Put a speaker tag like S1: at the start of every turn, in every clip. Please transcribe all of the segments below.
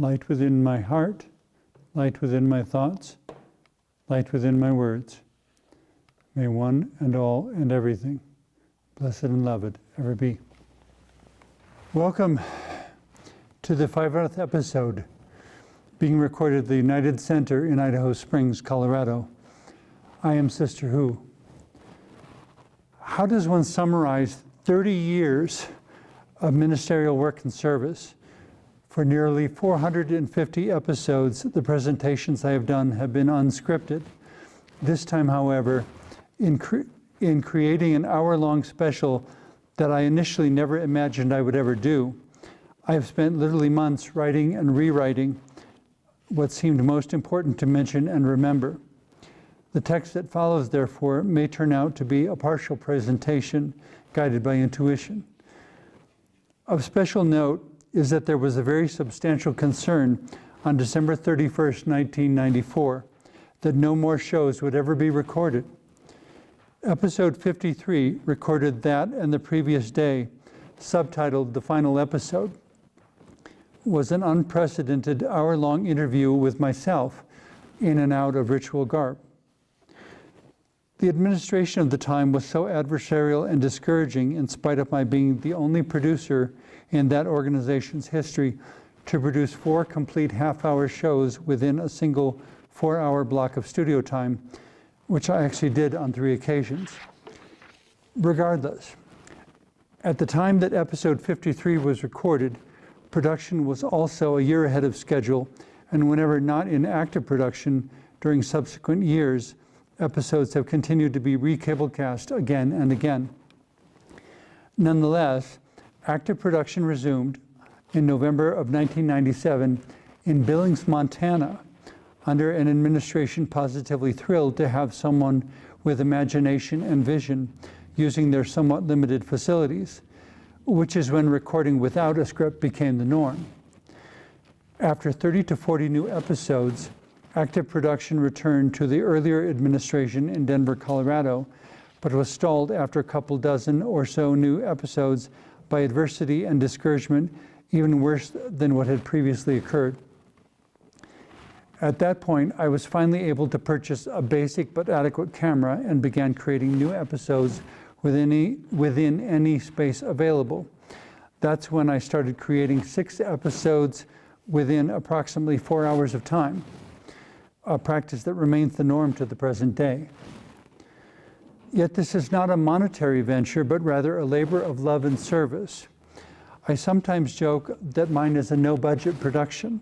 S1: light within my heart, light within my thoughts, light within my words. May one and all and everything, blessed and loved, ever be. Welcome to the 500th episode, being recorded at the United Center in Idaho Springs, Colorado. I am Sister Who. How does one summarize 30 years of ministerial work and service? For nearly 450 episodes, the presentations I have done have been unscripted. This time, however, in creating an hour-long special that I initially never imagined I would ever do, I have spent literally months writing and rewriting what seemed most important to mention and remember. The text that follows, therefore, may turn out to be a partial presentation guided by intuition. Of special note is that there was a very substantial concern on December 31st, 1994, that no more shows would ever be recorded. Episode 53 recorded that and the previous day, subtitled The Final Episode, was an unprecedented hour-long interview with myself in and out of ritual garb. The administration of the time was so adversarial and discouraging, in spite of my being the only producer in that organization's history to produce 4 complete half-hour shows within a single 4-hour block of studio time, which I actually did on 3 occasions. Regardless, at the time that episode 53 was recorded, production was also a year ahead of schedule, and whenever not in active production during subsequent years, episodes have continued to be recablecast again and again. Nonetheless, active production resumed in November of 1997 in Billings, Montana, under an administration positively thrilled to have someone with imagination and vision using their somewhat limited facilities, which is when recording without a script became the norm. After 30 to 40 new episodes, active production returned to the earlier administration in Denver, Colorado, but was stalled after a couple dozen or so new episodes by adversity and discouragement, even worse than what had previously occurred. At that point, I was finally able to purchase a basic but adequate camera and began creating new episodes within any space available. That's when I started creating 6 episodes within approximately 4 hours of time, a practice that remains the norm to the present day. Yet this is not a monetary venture, but rather a labor of love and service. I sometimes joke that mine is a no-budget production,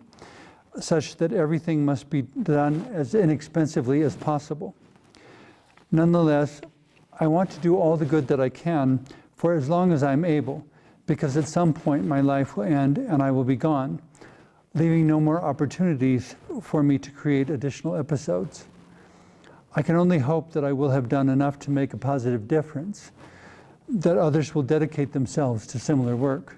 S1: such that everything must be done as inexpensively as possible. Nonetheless, I want to do all the good that I can for as long as I'm able, because at some point my life will end and I will be gone, leaving no more opportunities for me to create additional episodes. I can only hope that I will have done enough to make a positive difference, that others will dedicate themselves to similar work.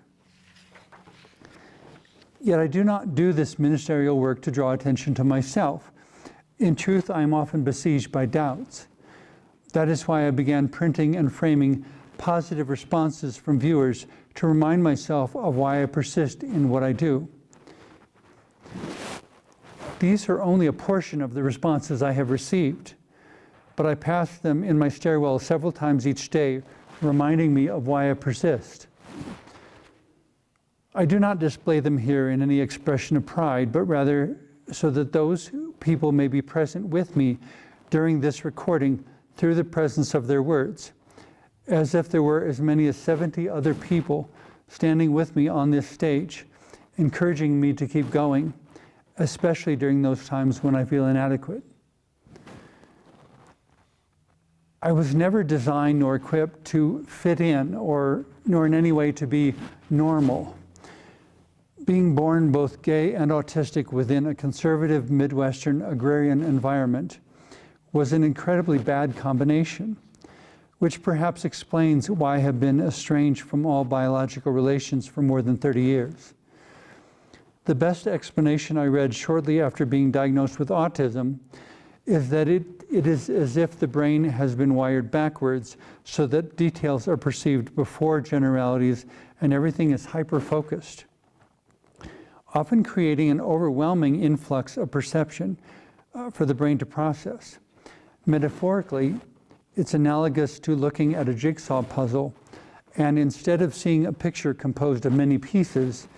S1: Yet I do not do this ministerial work to draw attention to myself. In truth, I am often besieged by doubts. That is why I began printing and framing positive responses from viewers to remind myself of why I persist in what I do. These are only a portion of the responses I have received, but I pass them in my stairwell several times each day, reminding me of why I persist. I do not display them here in any expression of pride, but rather so that those people may be present with me during this recording through the presence of their words, as if there were as many as 70 other people standing with me on this stage, encouraging me to keep going, especially during those times when I feel inadequate. I was never designed nor equipped to fit in nor in any way to be normal. Being born both gay and autistic within a conservative Midwestern agrarian environment was an incredibly bad combination, which perhaps explains why I have been estranged from all biological relations for more than 30 years. The best explanation I read shortly after being diagnosed with autism is that it is as if the brain has been wired backwards so that details are perceived before generalities and everything is hyper-focused. often creating an overwhelming influx of perception for the brain to process. Metaphorically, it's analogous to looking at a jigsaw puzzle, and instead of seeing a picture composed of many pieces,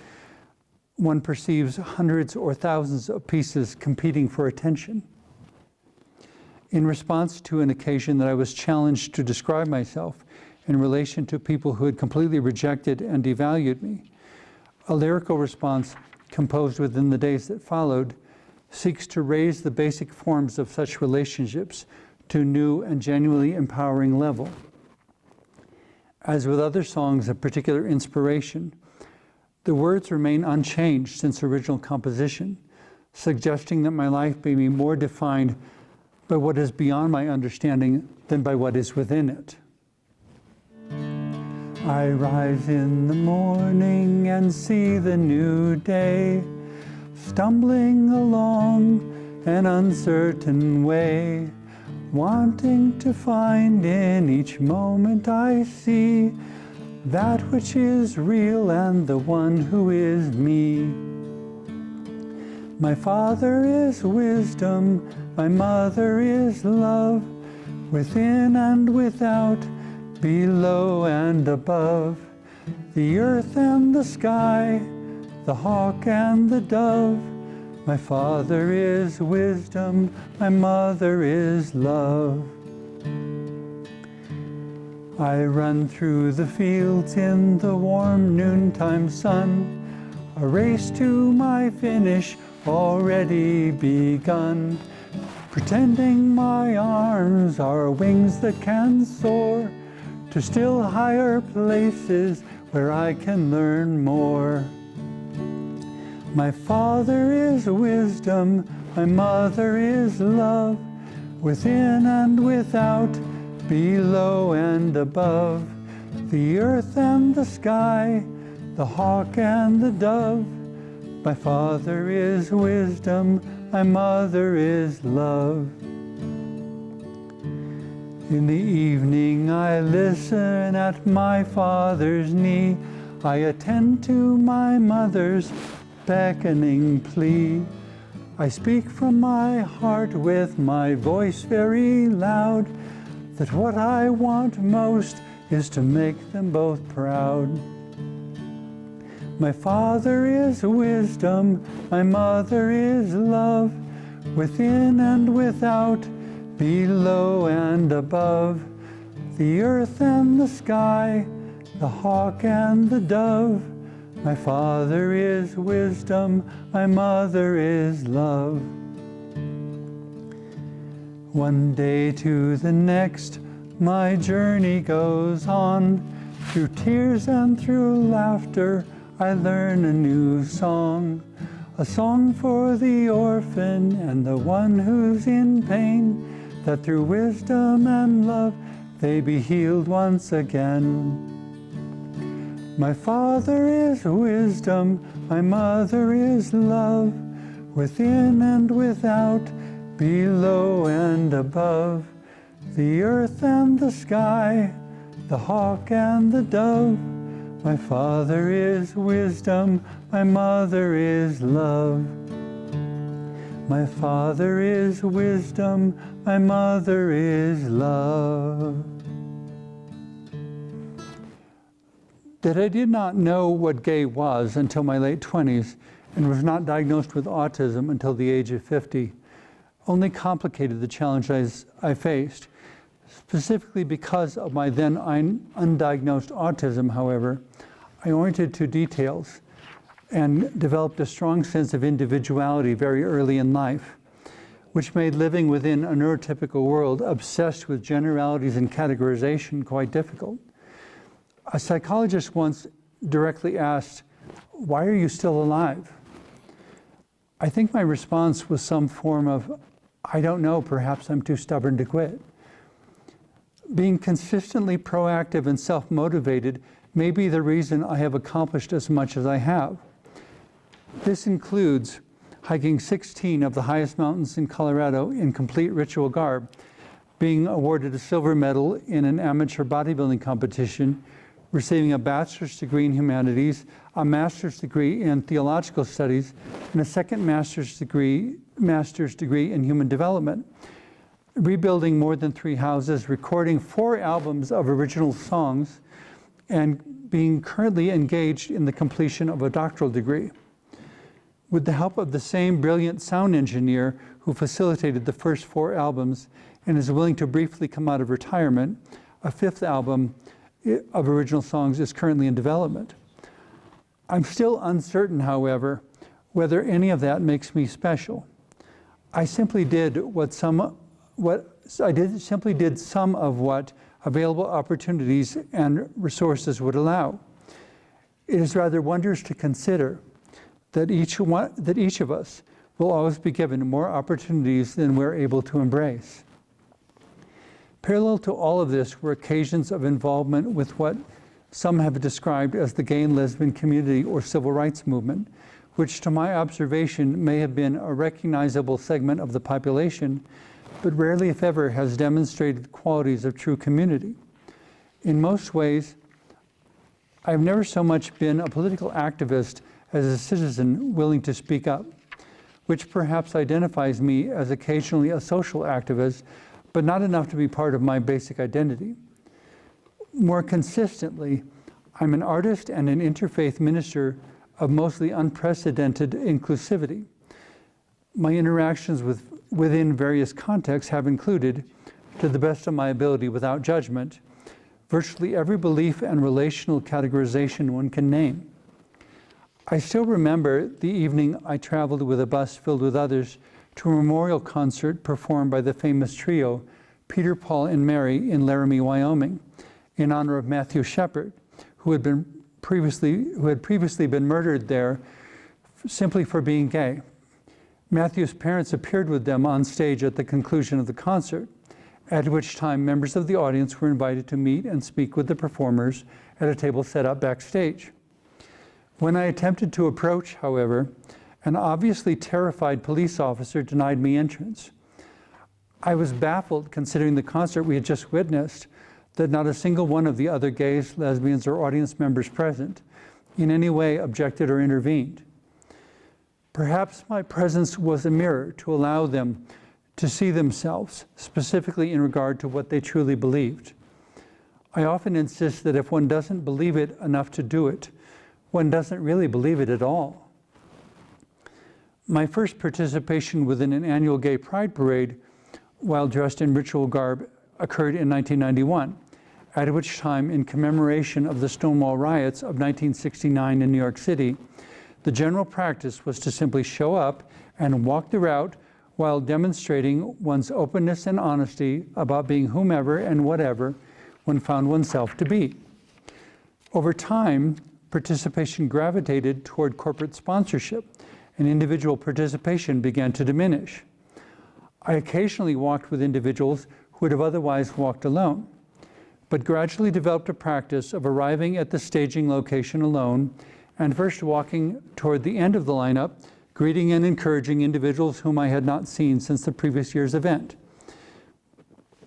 S1: one perceives hundreds or thousands of pieces competing for attention. In response to an occasion that I was challenged to describe myself in relation to people who had completely rejected and devalued me, a lyrical response composed within the days that followed seeks to raise the basic forms of such relationships to a new and genuinely empowering level. As with other songs of particular inspiration, the words remain unchanged since original composition, suggesting that my life may be more defined by what is beyond my understanding than by what is within it. I rise in the morning and see the new day, stumbling along an uncertain way, wanting to find in each moment I see that which is real and the one who is me. My father is wisdom, my mother is love, within and without, below and above, the earth and the sky, the hawk and the dove. My father is wisdom, my mother is love. I run through the fields in the warm noontime sun, a race to my finish already begun, pretending my arms are wings that can soar to still higher places where I can learn more. My father is wisdom, my mother is love, within and without, below and above, the earth and the sky, the hawk and the dove. My father is wisdom, my mother is love. In the evening I listen at my father's knee, I attend to my mother's beckoning plea. I speak from my heart with my voice very loud, that what I want most is to make them both proud. My father is wisdom, my mother is love, within and without, below and above, the earth and the sky, the hawk and the dove. My father is wisdom, my mother is love. One day to the next, my journey goes on. Through tears and through laughter, I learn a new song. A song for the orphan and the one who's in pain, that through wisdom and love they be healed once again. My father is wisdom, my mother is love, within and without, below and above, the earth and the sky, the hawk and the dove. My father is wisdom, my mother is love. My father is wisdom, my mother is love. That I did not know what gay was until my late 20s and was not diagnosed with autism until the age of 50 only complicated the challenge I faced. Specifically because of my then undiagnosed autism, however, I oriented to details and developed a strong sense of individuality very early in life, which made living within a neurotypical world obsessed with generalities and categorization quite difficult. A psychologist once directly asked, "Why are you still alive?" I think my response was some form of, "I don't know, perhaps I'm too stubborn to quit." Being consistently proactive and self-motivated may be the reason I have accomplished as much as I have. This includes hiking 16 of the highest mountains in Colorado in complete ritual garb, being awarded a silver medal in an amateur bodybuilding competition, receiving a bachelor's degree in humanities, a master's degree in theological studies, and a second master's degree in human development, rebuilding more than 3 houses, recording 4 albums of original songs, and being currently engaged in the completion of a doctoral degree. With the help of the same brilliant sound engineer who facilitated the first 4 albums and is willing to briefly come out of retirement, a 5th album of original songs is currently in development. I'm still uncertain, however, whether any of that makes me special. I simply did some of what available opportunities and resources would allow. It is rather wondrous to consider that each of us will always be given more opportunities than we're able to embrace. Parallel to all of this were occasions of involvement with what some have described as the gay and lesbian community or civil rights movement, which to my observation may have been a recognizable segment of the population, but rarely if ever has demonstrated qualities of true community. In most ways, I've never so much been a political activist as a citizen willing to speak up, which perhaps identifies me as occasionally a social activist, but not enough to be part of my basic identity. More consistently, I'm an artist and an interfaith minister of mostly unprecedented inclusivity. My interactions within various contexts have included, to the best of my ability without judgment, virtually every belief and relational categorization one can name. I still remember the evening I traveled with a bus filled with others to a memorial concert performed by the famous trio Peter, Paul, and Mary in Laramie, Wyoming, in honor of Matthew Shepard, who had previously been murdered there simply for being gay. Matthew's parents appeared with them on stage at the conclusion of the concert, at which time members of the audience were invited to meet and speak with the performers at a table set up backstage. When I attempted to approach, however, an obviously terrified police officer denied me entrance. I was baffled, considering the concert we had just witnessed, that not a single one of the other gays, lesbians, or audience members present in any way objected or intervened. Perhaps my presence was a mirror to allow them to see themselves, specifically in regard to what they truly believed. I often insist that if one doesn't believe it enough to do it, one doesn't really believe it at all. My first participation within an annual gay pride parade, while dressed in ritual garb, occurred in 1991, at which time, in commemoration of the Stonewall riots of 1969 in New York City, the general practice was to simply show up and walk the route while demonstrating one's openness and honesty about being whomever and whatever one found oneself to be. Over time, participation gravitated toward corporate sponsorship, and individual participation began to diminish. I occasionally walked with individuals who would have otherwise walked alone, but gradually developed a practice of arriving at the staging location alone and first walking toward the end of the lineup, greeting and encouraging individuals whom I had not seen since the previous year's event.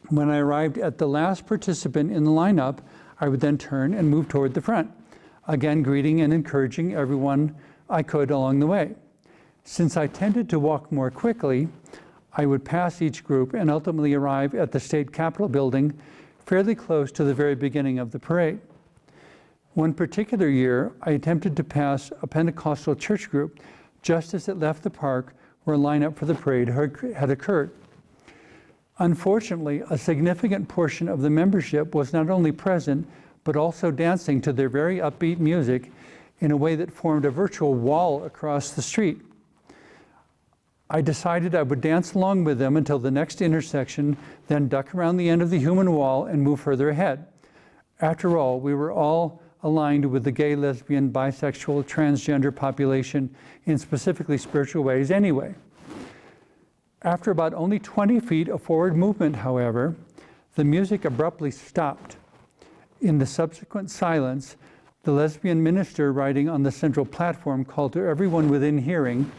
S1: When I arrived at the last participant in the lineup, I would then turn and move toward the front, again greeting and encouraging everyone I could along the way. Since I tended to walk more quickly, I would pass each group and ultimately arrive at the state capitol building fairly close to the very beginning of the parade. One particular year, I attempted to pass a Pentecostal church group just as it left the park where a lineup for the parade had occurred. Unfortunately, a significant portion of the membership was not only present, but also dancing to their very upbeat music in a way that formed a virtual wall across the street. I decided I would dance along with them until the next intersection, then duck around the end of the human wall and move further ahead. After all, we were all aligned with the gay, lesbian, bisexual, transgender population in specifically spiritual ways anyway. After about only 20 feet of forward movement, however, the music abruptly stopped. In the subsequent silence, the lesbian minister riding on the central platform called to everyone within hearing,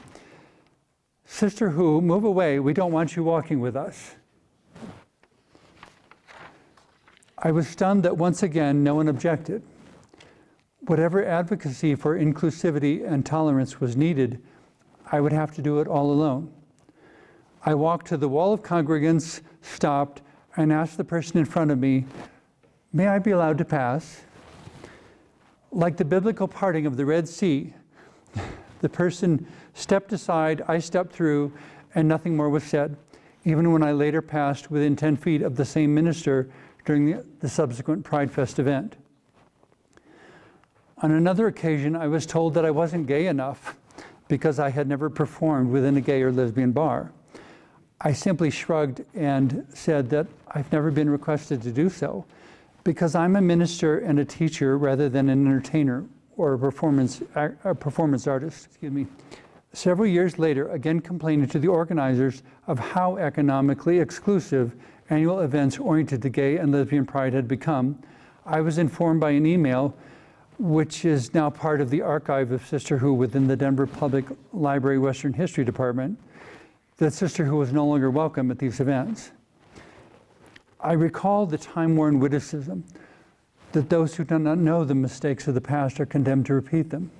S1: "Sister Who, move away, we don't want you walking with us." I was stunned that once again no one objected. Whatever advocacy for inclusivity and tolerance was needed, I would have to do it all alone. I walked to the wall of congregants, stopped, and asked the person in front of me, "May I be allowed to pass?" Like the biblical parting of the Red Sea, the person stepped aside, I stepped through, and nothing more was said, even when I later passed within 10 feet of the same minister during the subsequent Pride Fest event. On another occasion, I was told that I wasn't gay enough because I had never performed within a gay or lesbian bar. I simply shrugged and said that I've never been requested to do so because I'm a minister and a teacher rather than an entertainer or a performance artist. Several years later, again complaining to the organizers of how economically exclusive annual events oriented to gay and lesbian pride had become, I was informed by an email, which is now part of the archive of Sister Who within the Denver Public Library Western History Department, that Sister Who was no longer welcome at these events. I recall the time-worn witticism that those who do not know the mistakes of the past are condemned to repeat them.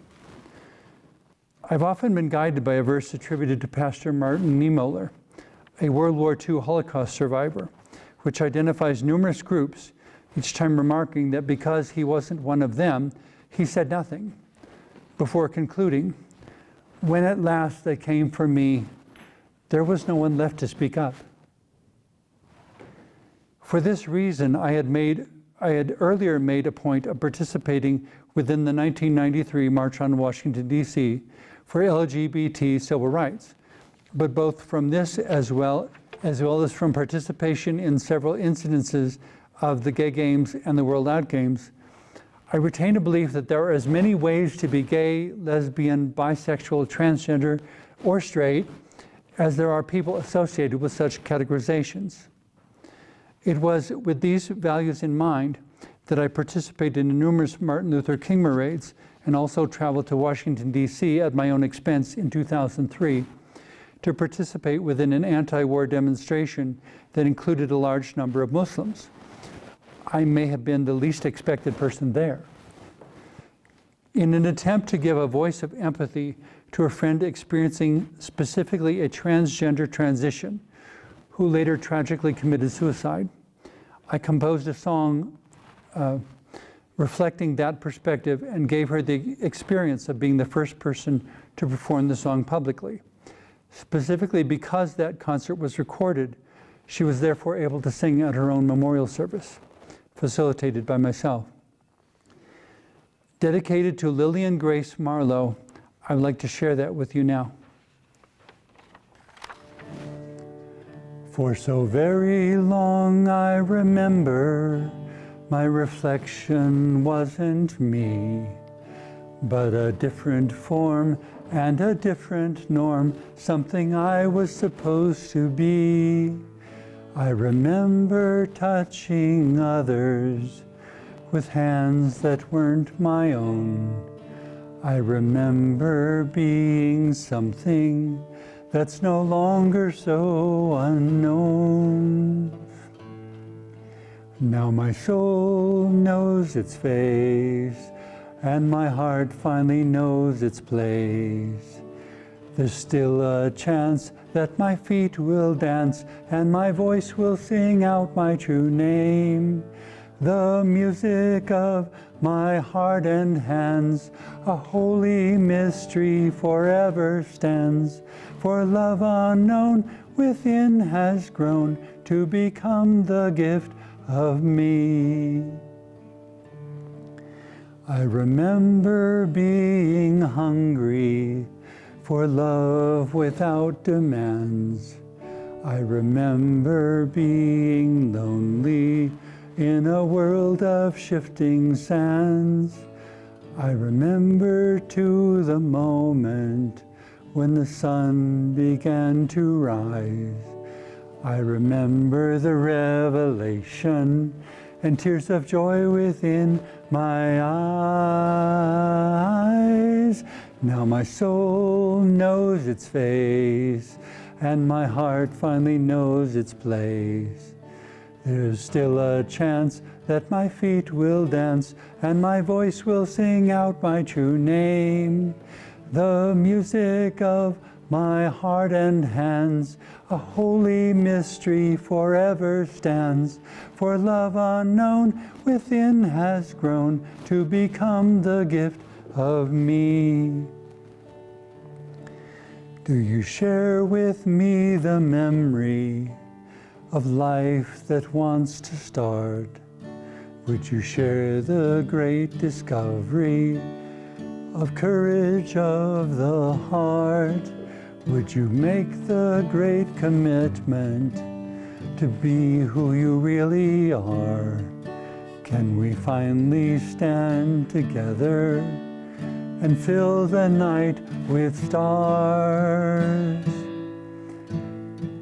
S1: I've often been guided by a verse attributed to Pastor Martin Niemöller, a World War II Holocaust survivor, which identifies numerous groups, each time remarking that because he wasn't one of them, he said nothing, before concluding, "When at last they came for me, there was no one left to speak up." For this reason, I had earlier made a point of participating within the 1993 March on Washington, D.C. for LGBT civil rights, but both from this as well as from participation in several incidences of the Gay Games and the World Out Games, I retain a belief that there are as many ways to be gay, lesbian, bisexual, transgender, or straight as there are people associated with such categorizations. It was with these values in mind that I participated in numerous Martin Luther King parades and also traveled to Washington, D.C. at my own expense in 2003 to participate within an anti-war demonstration that included a large number of Muslims. I may have been the least expected person there. In an attempt to give a voice of empathy to a friend experiencing specifically a transgender transition, who later tragically committed suicide, I composed a song reflecting that perspective and gave her the experience of being the first person to perform the song publicly. Specifically because that concert was recorded, she was therefore able to sing at her own memorial service, facilitated by myself. Dedicated to Lillian Grace Marlowe, I would like to share that with you now. For so very long I remember my reflection wasn't me, but a different form and a different norm, something I was supposed to be. I remember touching others with hands that weren't my own. I remember being something that's no longer so unknown. Now my soul knows its face, and my heart finally knows its place. There's still a chance that my feet will dance, and my voice will sing out my true name. The music of my heart and hands, a holy mystery forever stands. For love unknown within has grown to become the gift of me. I remember being hungry for love without demands. I remember being lonely in a world of shifting sands. I remember to the moment when the sun began to rise. I remember the revelation and tears of joy within my eyes. Now my soul knows its face, and my heart finally knows its place. There's still a chance that my feet will dance and my voice will sing out my true name. The music of my heart and hands, a holy mystery forever stands. For love unknown within has grown to become the gift of me. Do you share with me the memory of life that wants to start? Would you share the great discovery of courage of the heart? Would you make the great commitment to be who you really are? Can we finally stand together and fill the night with stars?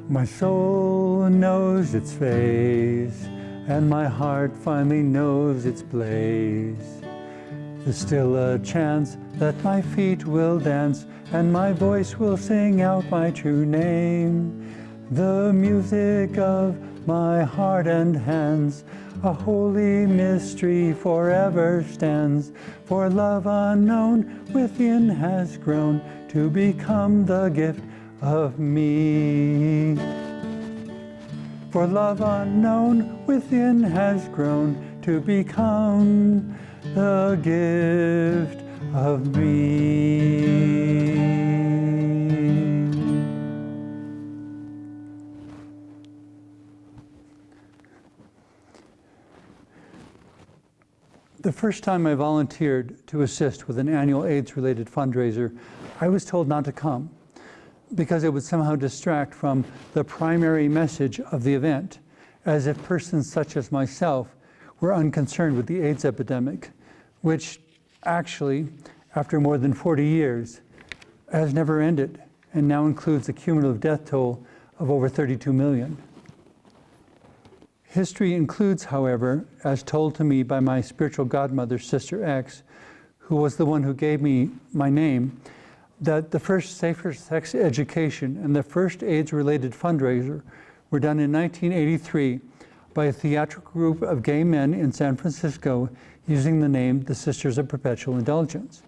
S1: My soul knows its phase, and my heart finally knows its place. There's still a chance that my feet will dance and my voice will sing out my true name. The music of my heart and hands, a holy mystery forever stands. For love unknown within has grown to become the gift of me. For love unknown within has grown to become the gift of me. The first time I volunteered to assist with an annual AIDS-related fundraiser, I was told not to come because it would somehow distract from the primary message of the event, as if persons such as myself were unconcerned with the AIDS epidemic, which actually, after more than 40 years, has never ended and now includes a cumulative death toll of over 32 million. History includes, however, as told to me by my spiritual godmother, Sister X, who was the one who gave me my name, that the first safer sex education and the first AIDS-related fundraiser were done in 1983 by a theatrical group of gay men in San Francisco using the name the Sisters of Perpetual Indulgence.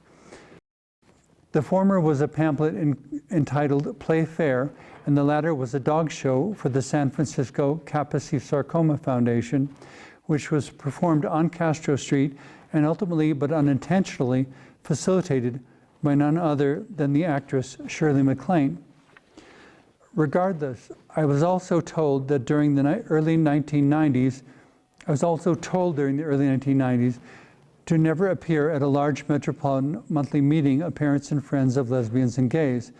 S1: The former was a pamphlet entitled Play Fair, and the latter was a dog show for the San Francisco Kaposi Sarcoma Foundation, which was performed on Castro Street and ultimately, but unintentionally, facilitated by none other than the actress Shirley MacLaine. Regardless, I was also told that during the early 1990s to never appear at a large metropolitan monthly meeting of parents and friends of lesbians and gays,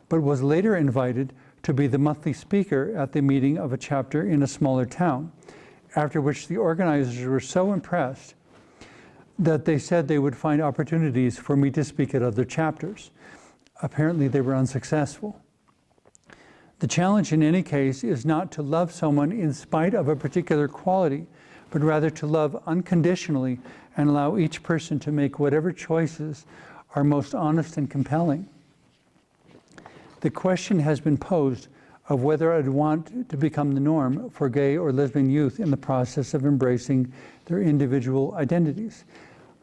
S1: but was later invited to be the monthly speaker at the meeting of a chapter in a smaller town, after which the organizers were so impressed that they said they would find opportunities for me to speak at other chapters. Apparently they were unsuccessful. The challenge in any case is not to love someone in spite of a particular quality, but rather to love unconditionally and allow each person to make whatever choices are most honest and compelling. The question has been posed of whether I'd want to become the norm for gay or lesbian youth in the process of embracing their individual identities.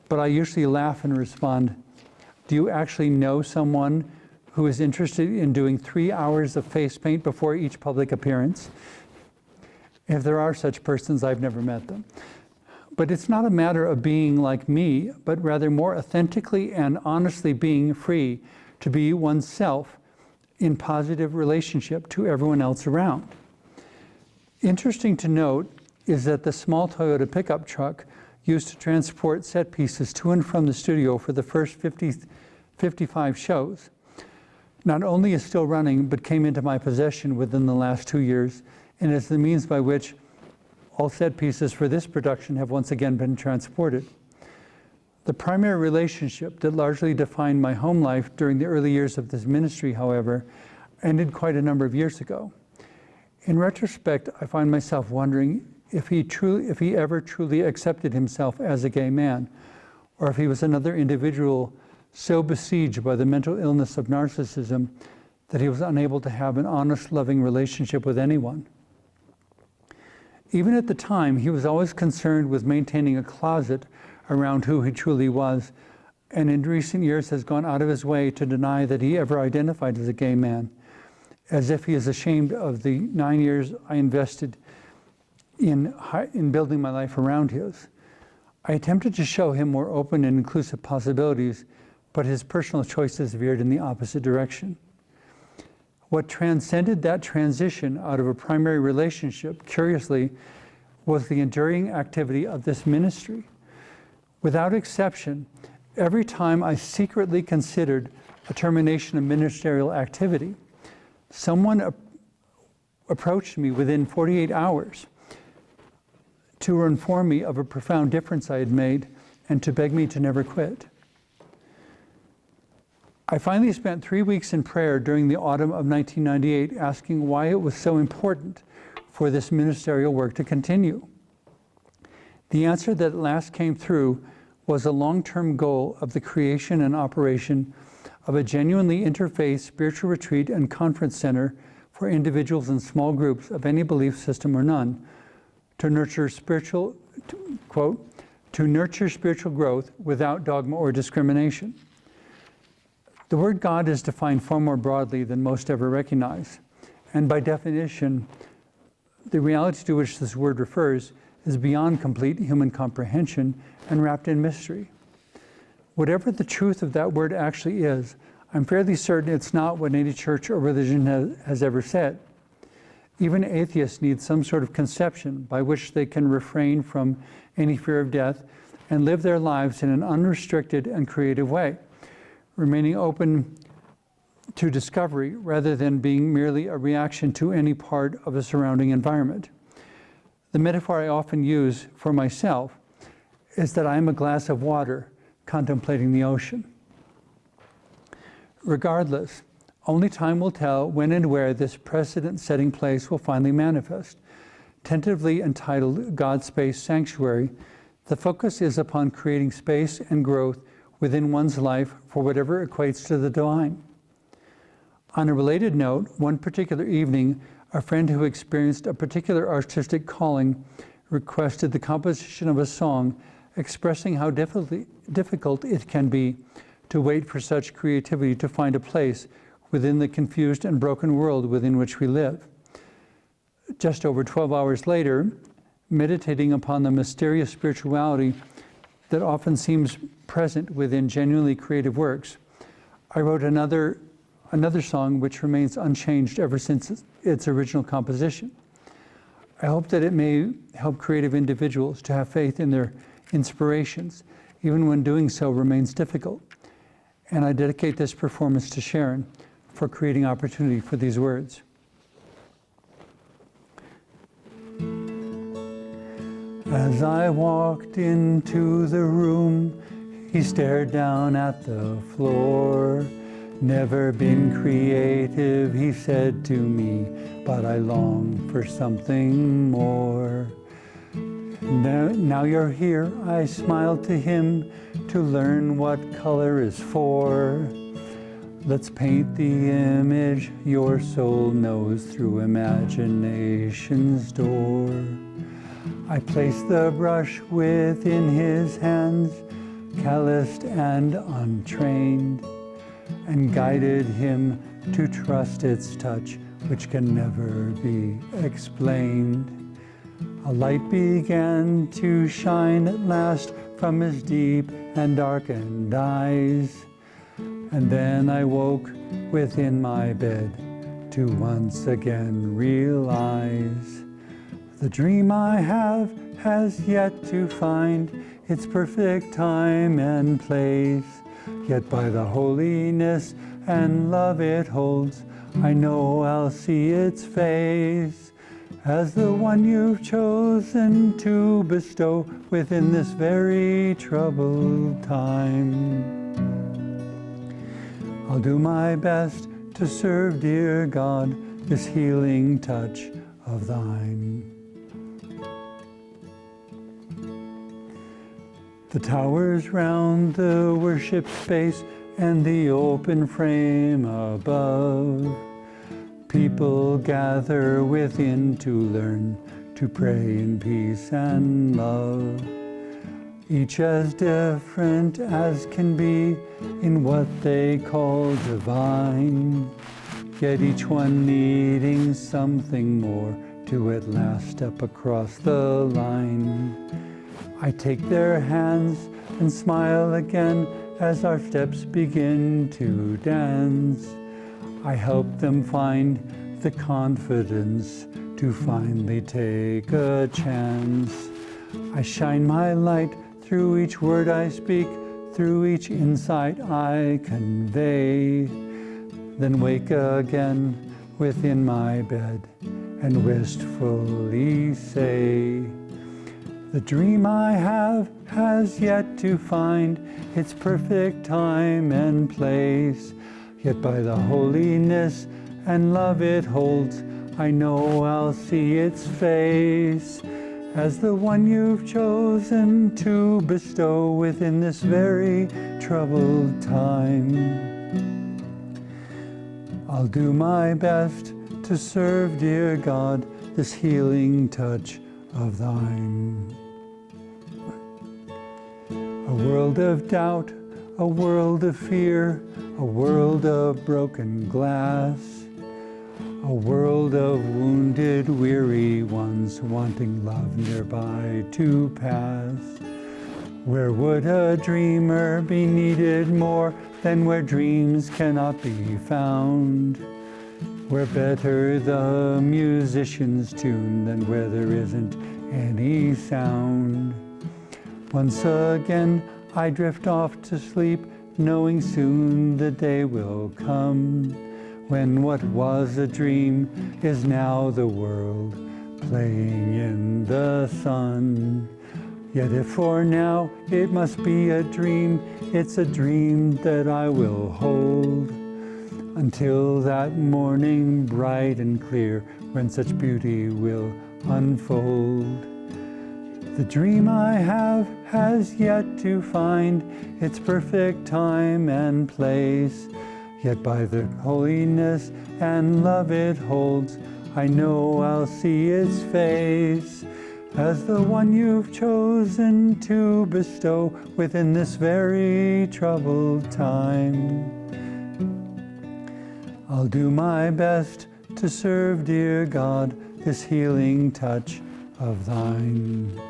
S1: But I usually laugh and respond, do you actually know someone who is interested in doing 3 hours of face paint before each public appearance? If there are such persons, I've never met them. But it's not a matter of being like me, but rather more authentically and honestly being free to be oneself in positive relationship to everyone else around. Interesting to note is that the small Toyota pickup truck used to transport set pieces to and from the studio for the first 55 shows not only is still running, but came into my possession within the last 2 years, and is the means by which all set pieces for this production have once again been transported. The primary relationship that largely defined my home life during the early years of this ministry, however, ended quite a number of years ago. In retrospect, I find myself wondering if he ever truly accepted himself as a gay man, or if he was another individual so besieged by the mental illness of narcissism that he was unable to have an honest, loving relationship with anyone. Even at the time, he was always concerned with maintaining a closet around who he truly was, and in recent years has gone out of his way to deny that he ever identified as a gay man, as if he is ashamed of the 9 years I invested in building my life around his. I attempted to show him more open and inclusive possibilities, but his personal choices veered in the opposite direction. What transcended that transition out of a primary relationship, curiously, was the enduring activity of this ministry. Without exception, every time I secretly considered a termination of ministerial activity, someone approached me within 48 hours to inform me of a profound difference I had made and to beg me to never quit. I finally spent 3 weeks in prayer during the autumn of 1998 asking why it was so important for this ministerial work to continue. The answer that at last came through was a long-term goal of the creation and operation of a genuinely interfaith spiritual retreat and conference center for individuals and small groups of any belief system or none, to nurture spiritual, quote, to nurture spiritual growth without dogma or discrimination. The word God is defined far more broadly than most ever recognize, and by definition, the reality to which this word refers is beyond complete human comprehension and wrapped in mystery. Whatever the truth of that word actually is, I'm fairly certain it's not what any church or religion has ever said. Even atheists need some sort of conception by which they can refrain from any fear of death and live their lives in an unrestricted and creative way, remaining open to discovery rather than being merely a reaction to any part of a surrounding environment. The metaphor I often use for myself is that I am a glass of water contemplating the ocean. Regardless, only time will tell when and where this precedent-setting place will finally manifest. Tentatively entitled God's Space Sanctuary, the focus is upon creating space and growth within one's life for whatever equates to the divine. On a related note, one particular evening, a friend who experienced a particular artistic calling requested the composition of a song expressing how difficult it can be to wait for such creativity to find a place within the confused and broken world within which we live. Just over 12 hours later, meditating upon the mysterious spirituality that often seems present within genuinely creative works, I wrote another song which remains unchanged ever since its original composition. I hope that it may help creative individuals to have faith in their inspirations, even when doing so remains difficult. And I dedicate this performance to Sharon for creating opportunity for these words. As I walked into the room, he stared down at the floor. Never been creative, he said to me, but I long for something more. Now you're here, I smiled to him, to learn what color is for. Let's paint the image your soul knows through imagination's door. I placed the brush within his hands, calloused and untrained, and guided him to trust its touch, which can never be explained. A light began to shine at last from his deep and darkened eyes. And then I woke within my bed to once again realize the dream I have has yet to find its perfect time and place. Yet by the holiness and love it holds, I know I'll see its face as the one you've chosen to bestow within this very troubled time. I'll do my best to serve, dear God, this healing touch of thine. The towers round the worship space and the open frame above, people gather within to learn to pray in peace and love, each as different as can be in what they call divine, yet each one needing something more to at last step across the line. I take their hands and smile again as our steps begin to dance. I help them find the confidence to finally take a chance. I shine my light through each word I speak, through each insight I convey, then wake again within my bed and wistfully say, the dream I have has yet to find its perfect time and place, yet by the holiness and love it holds, I know I'll see its face as the one you've chosen to bestow within this very troubled time. I'll do my best to serve, dear God, this healing touch of thine. A world of doubt, a world of fear, a world of broken glass, a world of wounded, weary ones wanting love nearby to pass. Where would a dreamer be needed more than where dreams cannot be found? Where better the musicians tune than where there isn't any sound. Once again I drift off to sleep, knowing soon the day will come when what was a dream is now the world playing in the sun. Yet if for now it must be a dream, it's a dream that I will hold until that morning bright and clear when such beauty will unfold. The dream I have has yet to find its perfect time and place, yet by the holiness and love it holds, I know I'll see its face as the one you've chosen to bestow within this very troubled time. I'll do my best to serve, dear God, this healing touch of thine.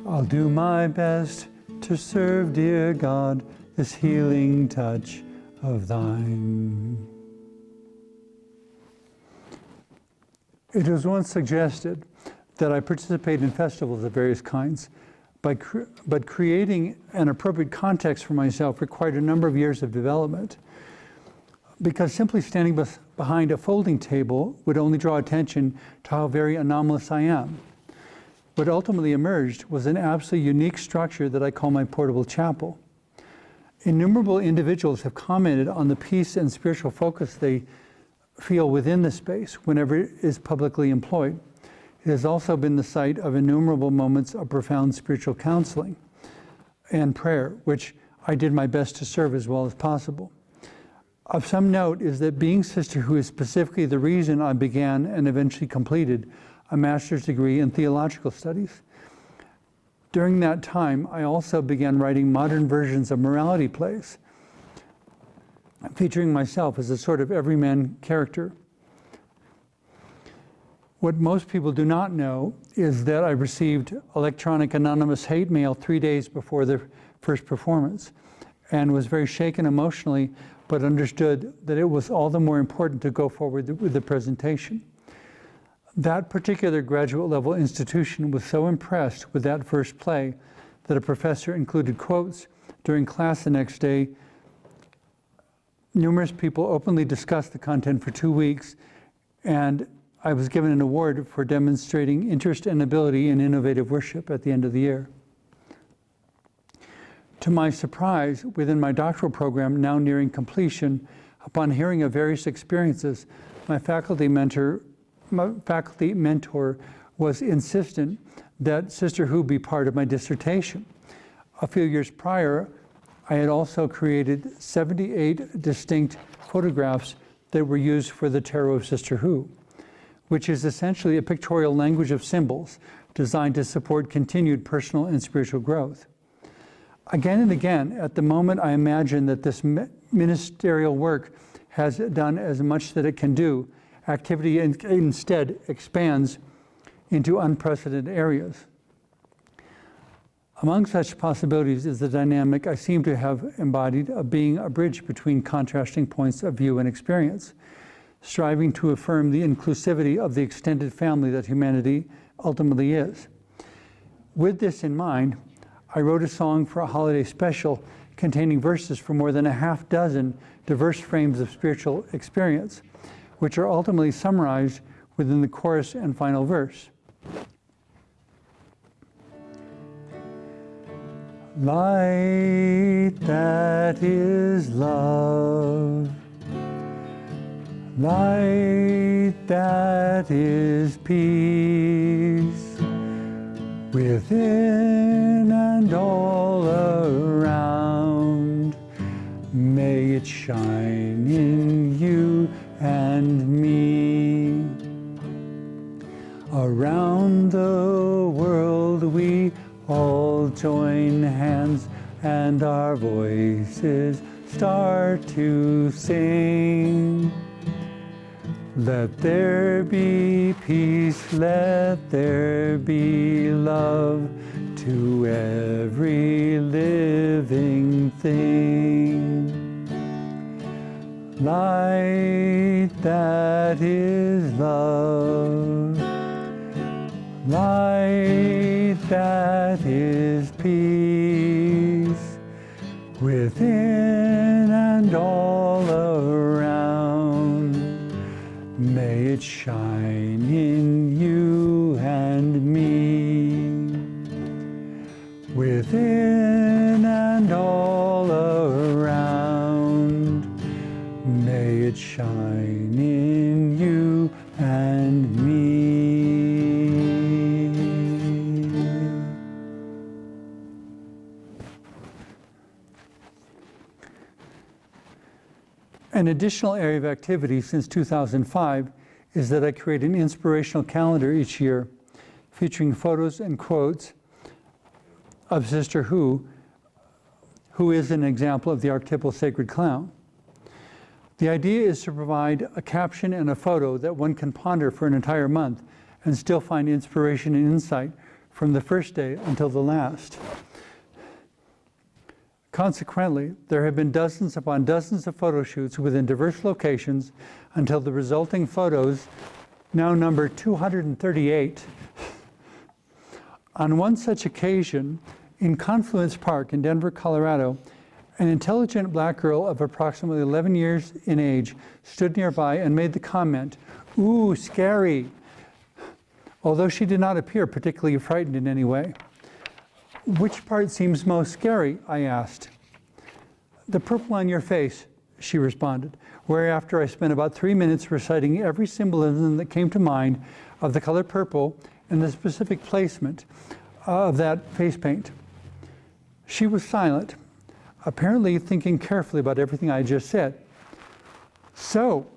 S1: I'll do my best to serve, dear God, this healing touch of thine. It was once suggested that I participate in festivals of various kinds, but creating an appropriate context for myself required a number of years of development, because simply standing behind a folding table would only draw attention to how very anomalous I am. What ultimately emerged was an absolutely unique structure that I call my portable chapel. Innumerable individuals have commented on the peace and spiritual focus they feel within the space whenever it is publicly employed. It has also been the site of innumerable moments of profound spiritual counseling and prayer, which I did my best to serve as well as possible. Of some note is that being Sister Who is specifically the reason I began and eventually completed a master's degree in theological studies. During that time, I also began writing modern versions of morality plays, featuring myself as a sort of everyman character. What most people do not know is that I received electronic anonymous hate mail 3 days before the first performance and was very shaken emotionally, but understood that it was all the more important to go forward with the presentation. That particular graduate level institution was so impressed with that first play that a professor included quotes during class the next day. Numerous people openly discussed the content for 2 weeks, and I was given an award for demonstrating interest and ability in innovative worship at the end of the year. To my surprise, within my doctoral program, now nearing completion, upon hearing of various experiences, my faculty mentor was insistent that Sister Who be part of my dissertation. A few years prior, I had also created 78 distinct photographs that were used for the Tarot of Sister Who. which is essentially a pictorial language of symbols designed to support continued personal and spiritual growth. Again and again, at the moment, I imagine that this ministerial work has done as much that it can do. Activity instead expands into unprecedented areas. Among such possibilities is the dynamic I seem to have embodied of being a bridge between contrasting points of view and experience, striving to affirm the inclusivity of the extended family that humanity ultimately is. With this in mind, I wrote a song for a holiday special containing verses from more than a half dozen diverse frames of spiritual experience, which are ultimately summarized within the chorus and final verse. Light that is love, light that is peace, within and all around, may it shine in you and me. Around the world we all join hands and our voices start to sing. Let there be peace, let there be love to every living thing. Light that is love, light that is peace, within and all around, may it shine in you and me. Within and all around, may it shine in you and me. An additional area of activity since 2005 is that I create an inspirational calendar each year featuring photos and quotes of Sister who is an example of the archetypal sacred clown. The idea is to provide a caption and a photo that one can ponder for an entire month and still find inspiration and insight from the first day until the last. Consequently, there have been dozens upon dozens of photo shoots within diverse locations until the resulting photos now number 238. On one such occasion, in Confluence Park in Denver, Colorado, an intelligent black girl of approximately 11 years in age stood nearby and made the comment, "Ooh, scary," although she did not appear particularly frightened in any way. "Which part seems most scary?" I asked. "The purple on your face," she responded, whereafter I spent about 3 minutes reciting every symbolism that came to mind of the color purple and the specific placement of that face paint. She was silent, apparently thinking carefully about everything I just said. "So,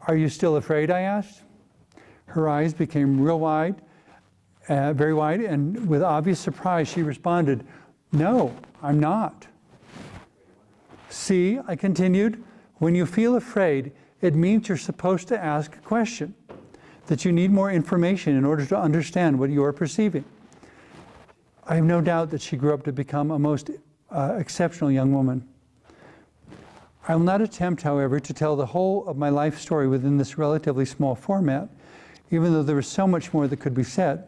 S1: are you still afraid?" I asked. Her eyes became real wide, very wide, and with obvious surprise, she responded, "No, I'm not." "See," I continued, "when you feel afraid, it means you're supposed to ask a question, that you need more information in order to understand what you are perceiving." I have no doubt that she grew up to become a most exceptional young woman. I will not attempt, however, to tell the whole of my life story within this relatively small format, even though there is so much more that could be said.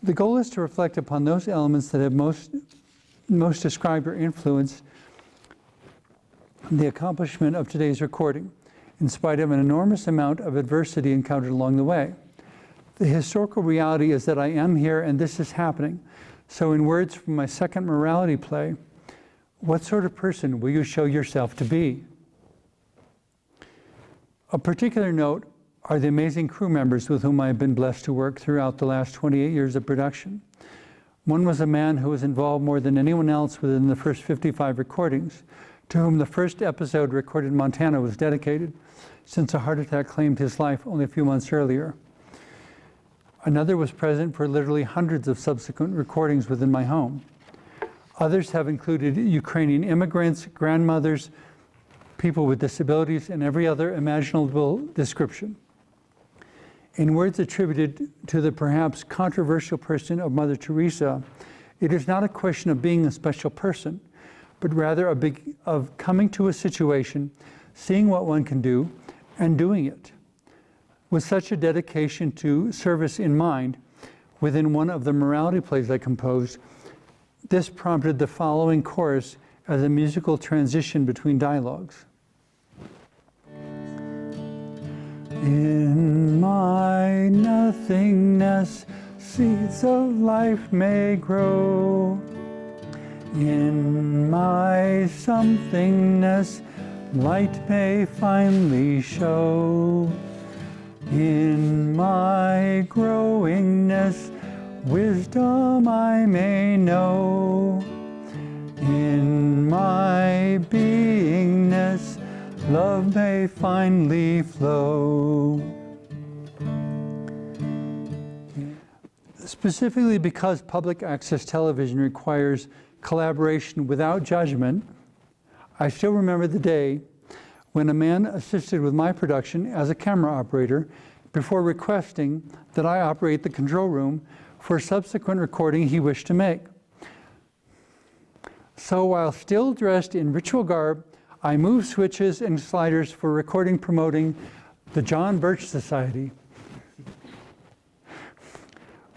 S1: The goal is to reflect upon those elements that have most described or influenced the accomplishment of today's recording, in spite of an enormous amount of adversity encountered along the way. The historical reality is that I am here and this is happening. So in words from my second morality play, what sort of person will you show yourself to be? Of particular note are the amazing crew members with whom I have been blessed to work throughout the last 28 years of production. One was a man who was involved more than anyone else within the first 55 recordings, to whom the first episode recorded in Montana was dedicated. since a heart attack claimed his life only a few months earlier. Another was present for literally hundreds of subsequent recordings within my home. Others have included Ukrainian immigrants, grandmothers, people with disabilities, and every other imaginable description. In words attributed to the perhaps controversial person of Mother Teresa, it is not a question of being a special person, but rather of coming to a situation, seeing what one can do, and doing it. With such a dedication to service in mind, within one of the morality plays I composed, this prompted the following chorus as a musical transition between dialogues. In my nothingness, seeds of life may grow. In my somethingness, light may finally show. In my growingness, wisdom I may know. In my beingness, love may finally flow. Specifically because public access television requires collaboration without judgment, I still remember the day when a man assisted with my production as a camera operator before requesting that I operate the control room for subsequent recording he wished to make. So while still dressed in ritual garb, I moved switches and sliders for recording promoting the John Birch Society.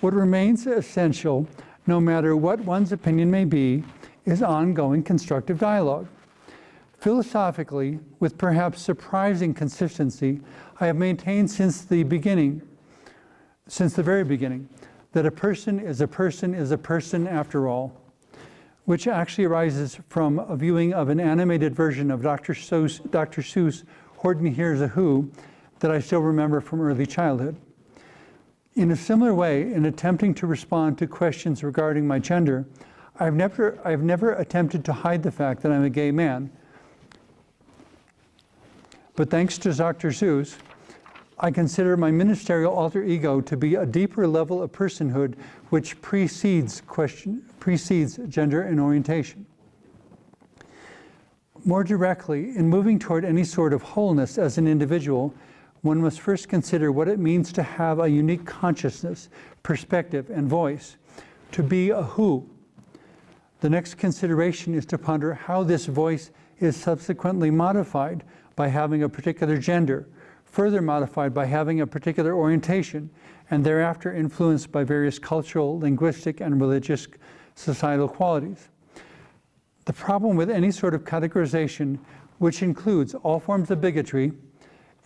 S1: What remains essential, no matter what one's opinion may be, is ongoing constructive dialogue. Philosophically, with perhaps surprising consistency, I have maintained since the very beginning, that a person is a person after all, which actually arises from a viewing of an animated version of Dr. Seuss' Horton Hears a Who that I still remember from early childhood. In a similar way, in attempting to respond to questions regarding my gender, I've never attempted to hide the fact that I'm a gay man. But thanks to Dr. Seuss, I consider my ministerial alter ego to be a deeper level of personhood which precedes gender and orientation. More directly, in moving toward any sort of wholeness as an individual, one must first consider what it means to have a unique consciousness, perspective, and voice, to be a who. The next consideration is to ponder how this voice is subsequently modified by having a particular gender, further modified by having a particular orientation, and thereafter influenced by various cultural, linguistic, and religious societal qualities. The problem with any sort of categorization, which includes all forms of bigotry,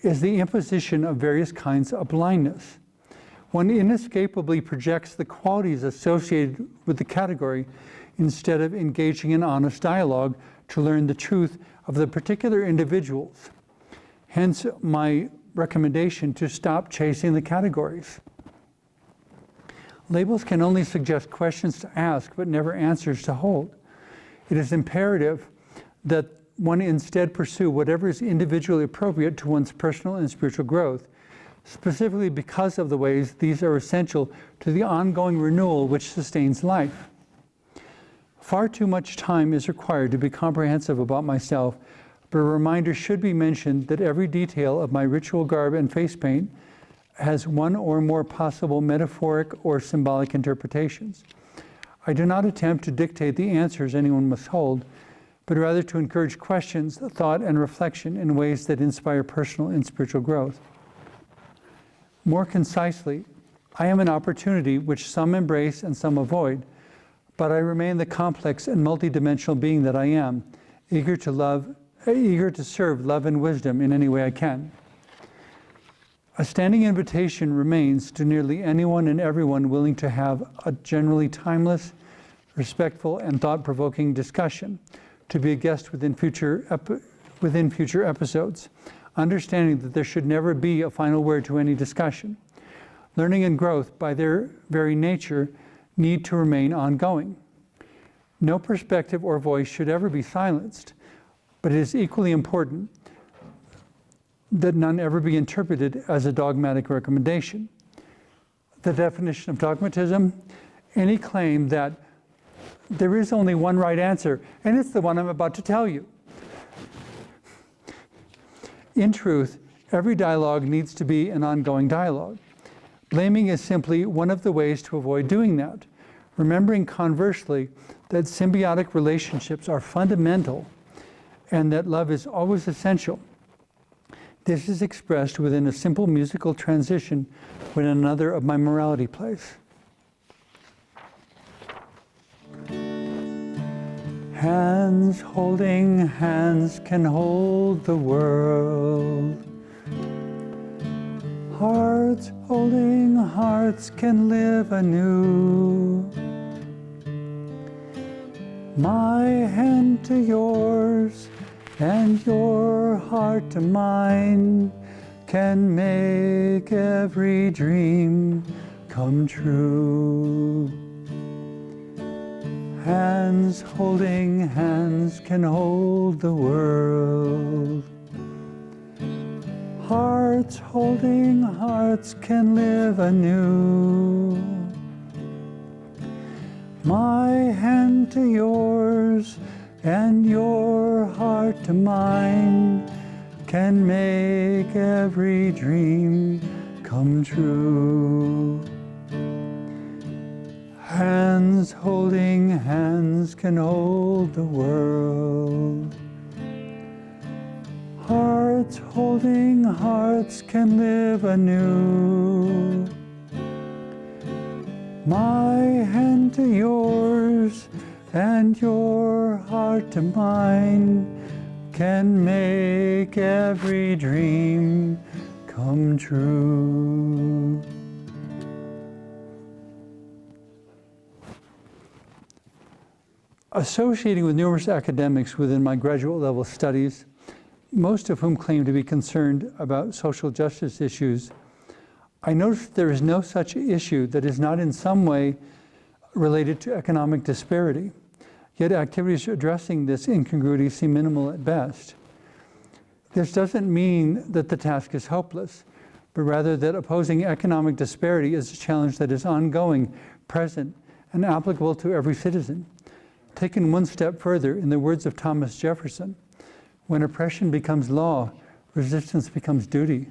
S1: is the imposition of various kinds of blindness. One inescapably projects the qualities associated with the category instead of engaging in honest dialogue to learn the truth of the particular individuals. Hence my recommendation to stop chasing the categories. Labels can only suggest questions to ask, but never answers to hold. It is imperative that one instead pursue whatever is individually appropriate to one's personal and spiritual growth, specifically because of the ways these are essential to the ongoing renewal which sustains life. Far too much time is required to be comprehensive about myself, but a reminder should be mentioned that every detail of my ritual garb and face paint has one or more possible metaphoric or symbolic interpretations. I do not attempt to dictate the answers anyone must hold, but rather to encourage questions, thought, and reflection in ways that inspire personal and spiritual growth. More concisely, I am an opportunity which some embrace and some avoid, but I remain the complex and multidimensional being that I am, eager to serve love and wisdom in any way I can. A standing invitation remains to nearly anyone and everyone willing to have a generally timeless, respectful, and thought-provoking discussion to be a guest within future episodes, understanding that there should never be a final word to any discussion. Learning and growth, by their very nature, need to remain ongoing. No perspective or voice should ever be silenced, but it is equally important that none ever be interpreted as a dogmatic recommendation. The definition of dogmatism: any claim that there is only one right answer, and it's the one I'm about to tell you. In truth, every dialogue needs to be an ongoing dialogue. Blaming is simply one of the ways to avoid doing that. Remembering conversely that symbiotic relationships are fundamental and that love is always essential. This is expressed within a simple musical transition with another of my morality plays. Hands holding hands can hold the world. Hearts holding hearts can live anew. My hand to yours and your heart to mine can make every dream come true. Hands holding hands can hold the world. Hearts holding hearts can live anew. My hand to yours and your heart to mine can make every dream come true. Hands holding hands can hold the world. Hearts holding hearts can live anew. My hand to yours and your heart to mine can make every dream come true. Associating with numerous academics within my graduate level studies, most of whom claim to be concerned about social justice issues, I noticed there is no such issue that is not in some way related to economic disparity, yet activities addressing this incongruity seem minimal at best. This doesn't mean that the task is hopeless, but rather that opposing economic disparity is a challenge that is ongoing, present, and applicable to every citizen. Taken one step further, in the words of Thomas Jefferson, when oppression becomes law, resistance becomes duty.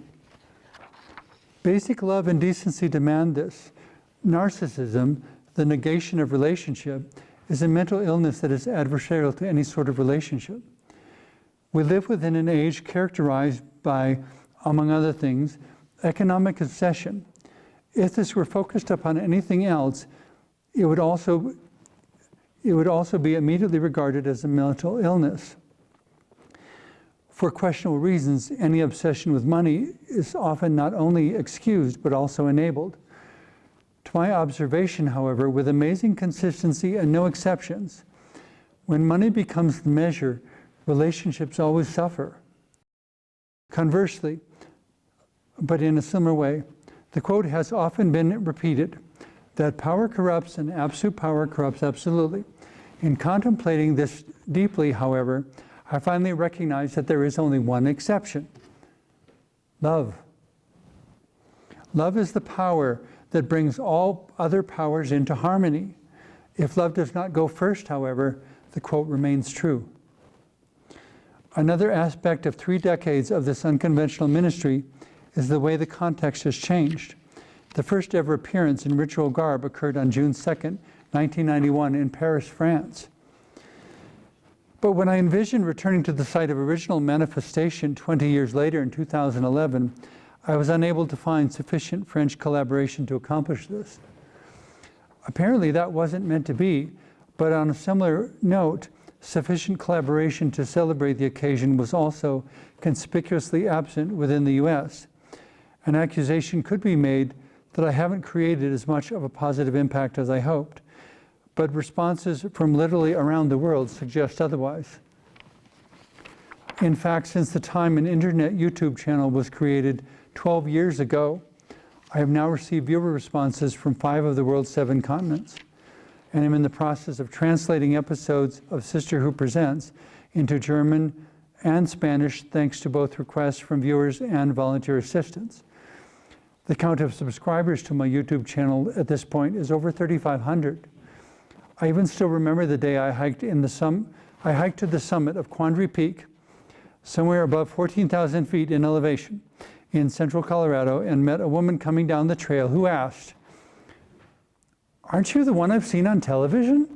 S1: Basic love and decency demand this. Narcissism, the negation of relationship, is a mental illness that is adversarial to any sort of relationship. We live within an age characterized by, among other things, economic obsession. If this were focused upon anything else, it would also be immediately regarded as a mental illness. For questionable reasons, any obsession with money is often not only excused, but also enabled. To my observation, however, with amazing consistency and no exceptions, when money becomes the measure, relationships always suffer. Conversely, but in a similar way, the quote has often been repeated, that power corrupts and absolute power corrupts absolutely. In contemplating this deeply, however, I finally recognized that there is only one exception: love. Love is the power that brings all other powers into harmony. If love does not go first, however, the quote remains true. Another aspect of 3 decades of this unconventional ministry is the way the context has changed. The first ever appearance in ritual garb occurred on June 2nd, 1991 in Paris, France. But when I envisioned returning to the site of original manifestation 20 years later in 2011, I was unable to find sufficient French collaboration to accomplish this. Apparently that wasn't meant to be, but on a similar note, sufficient collaboration to celebrate the occasion was also conspicuously absent within the US. An accusation could be made that I haven't created as much of a positive impact as I hoped, but responses from literally around the world suggest otherwise. In fact, since the time an internet YouTube channel was created 12 years ago, I have now received viewer responses from 5 of the world's 7 continents, and am in the process of translating episodes of Sister Who Presents into German and Spanish, thanks to both requests from viewers and volunteer assistance. The count of subscribers to my YouTube channel at this point is over 3,500. I even still remember the day I hiked to the summit of Quandary Peak, somewhere above 14,000 feet in elevation in central Colorado, and met a woman coming down the trail who asked, "Aren't you the one I've seen on television?"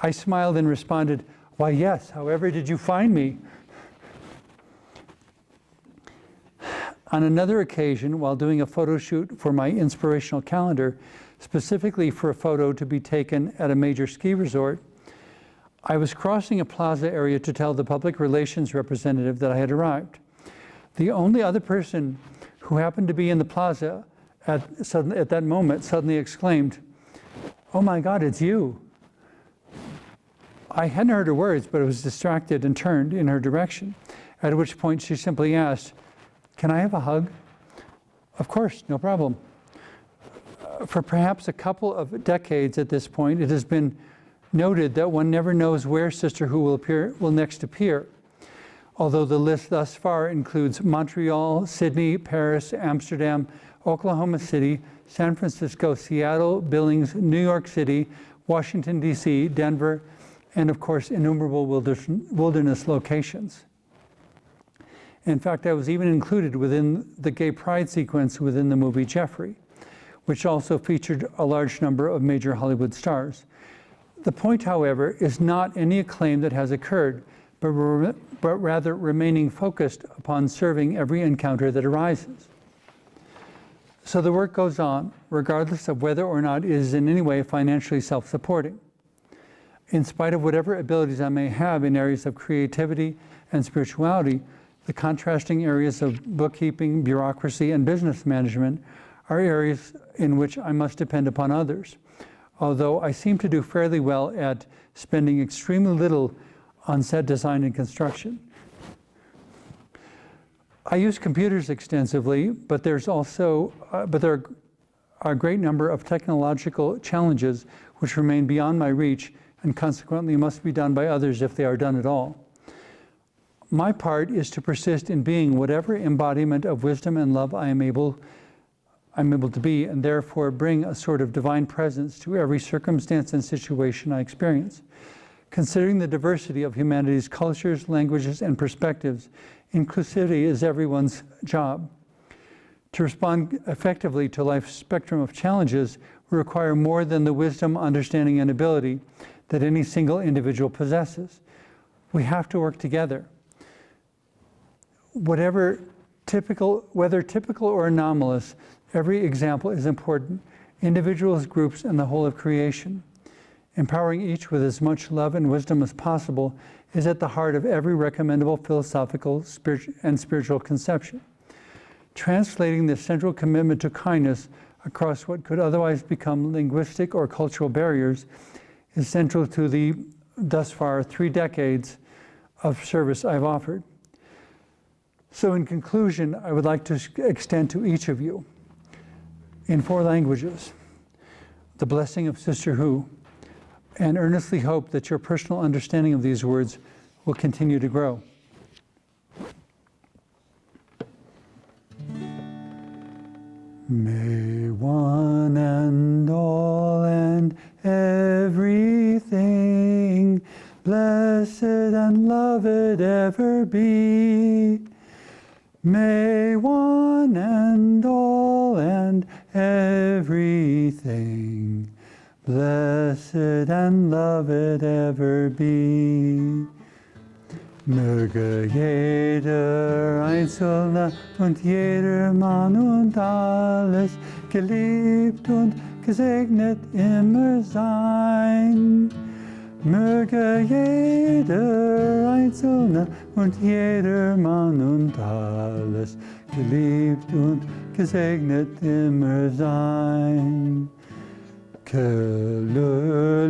S1: I smiled and responded, "Why, yes, however did you find me?" On another occasion, while doing a photo shoot for my inspirational calendar, specifically for a photo to be taken at a major ski resort, I was crossing a plaza area to tell the public relations representative that I had arrived. The only other person who happened to be in the plaza at that moment suddenly exclaimed, "Oh my God, it's you." I hadn't heard her words, but I was distracted and turned in her direction, at which point she simply asked, "Can I have a hug?" "Of course, no problem." For perhaps a couple of decades at this point, it has been noted that one never knows where Sister Who will next appear, although the list thus far includes Montreal, Sydney, Paris, Amsterdam, Oklahoma City, San Francisco, Seattle, Billings, New York City, Washington, D.C., Denver, and of course, innumerable wilderness locations. In fact, I was even included within the gay pride sequence within the movie Jeffrey, which also featured a large number of major Hollywood stars. The point, however, is not any acclaim that has occurred, but rather remaining focused upon serving every encounter that arises. So the work goes on, regardless of whether or not it is in any way financially self-supporting. In spite of whatever abilities I may have in areas of creativity and spirituality, the contrasting areas of bookkeeping, bureaucracy, and business management are areas in which I must depend upon others, although I seem to do fairly well at spending extremely little on set design and construction. I use computers extensively, but there are a great number of technological challenges which remain beyond my reach and consequently must be done by others if they are done at all. My part is to persist in being whatever embodiment of wisdom and love I'm able to be, and therefore bring a sort of divine presence to every circumstance and situation I experience. Considering the diversity of humanity's cultures, languages, and perspectives, inclusivity is everyone's job. To respond effectively to life's spectrum of challenges, we require more than the wisdom, understanding, and ability that any single individual possesses. We have to work together. Whether typical or anomalous, every example is important. Individuals, groups, and the whole of creation. Empowering each with as much love and wisdom as possible is at the heart of every recommendable philosophical and spiritual conception. Translating this central commitment to kindness across what could otherwise become linguistic or cultural barriers is central to the, thus far, 3 decades of service I've offered. So in conclusion, I would like to extend to each of you, in 4 languages, the blessing of Sister Who, and earnestly hope that your personal understanding of these words will continue to grow. May one and all and everything blessed and loved ever be. May one and all and everything blessed and loved ever be. Möge jeder Einzelne und jeder Mann und alles geliebt und gesegnet immer sein. Möge jeder Einzelne und jeder Mann und alles geliebt und gesegnet immer sein. Que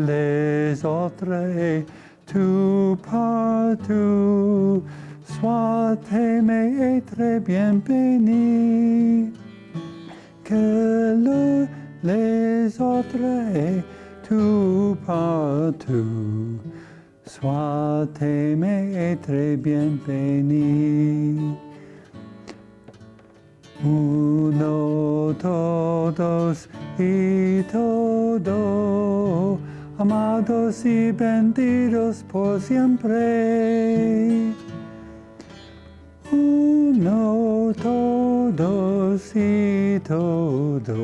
S1: les autres et tout partout soient aimés et très bien bénis. Que les autres et tout partout Sois aimé et très bien béni. Uno, todos y todo, amados y benditos por siempre. Uno, todos y todo,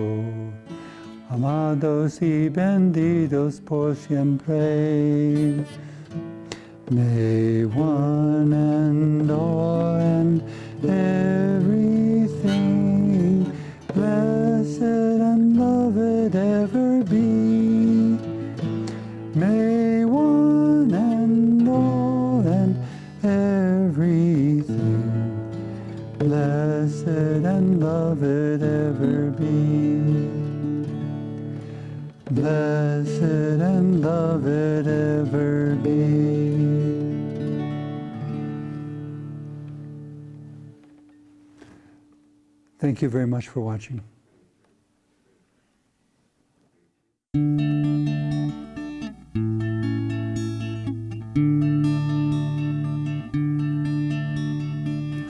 S1: amados y benditos por siempre. May one and all and everything, blessed and loved ever be. May one and all and everything, blessed and loved ever be. Blessed and loved ever be. Thank you very much for watching.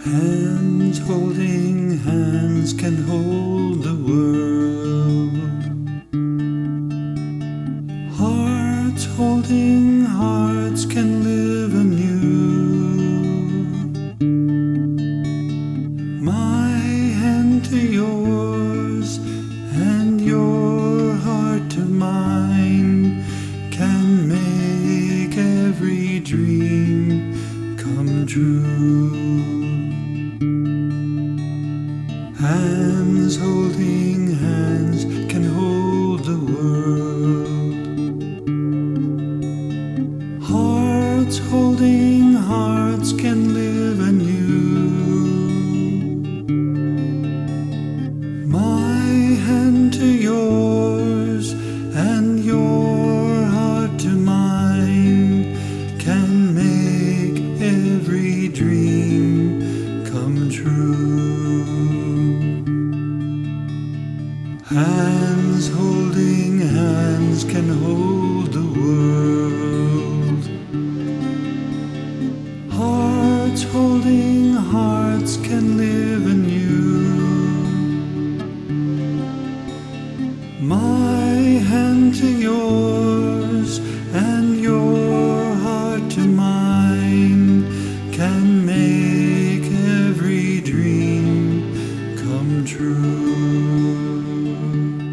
S1: Hands holding hands can hold the world. Hearts holding hearts can live anew. My hand to yours and your heart to mine can make every dream come true. Hands holding hands can hold the world. Hearts holding hearts can live anew. My hand to yours and your heart to mine can make every dream come true. Hands holding hands can hold the world. Hearts holding hearts can live anew. My hand to yours